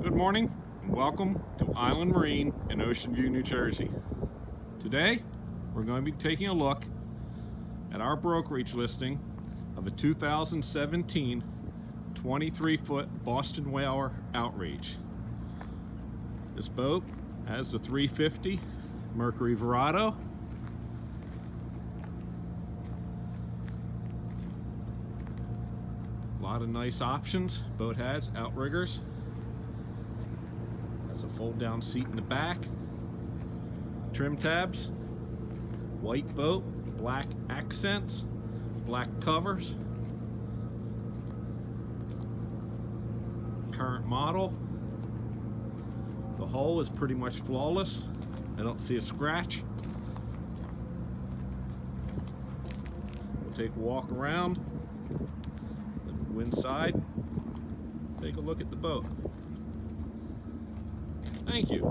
Good morning and welcome to Island Marine in Ocean View, New Jersey. Today we're going to be taking a look at our brokerage listing of a 2017 23-foot Boston Whaler Outrage. This boat has the 350 Mercury Verado, a lot of nice options. Boat has outriggers, has a fold down seat in the back, trim tabs, white boat, black accents, black covers, current model. The hull is pretty much flawless. I don't see a scratch. We'll take a walk around, go inside, take a look at the boat. Thank you.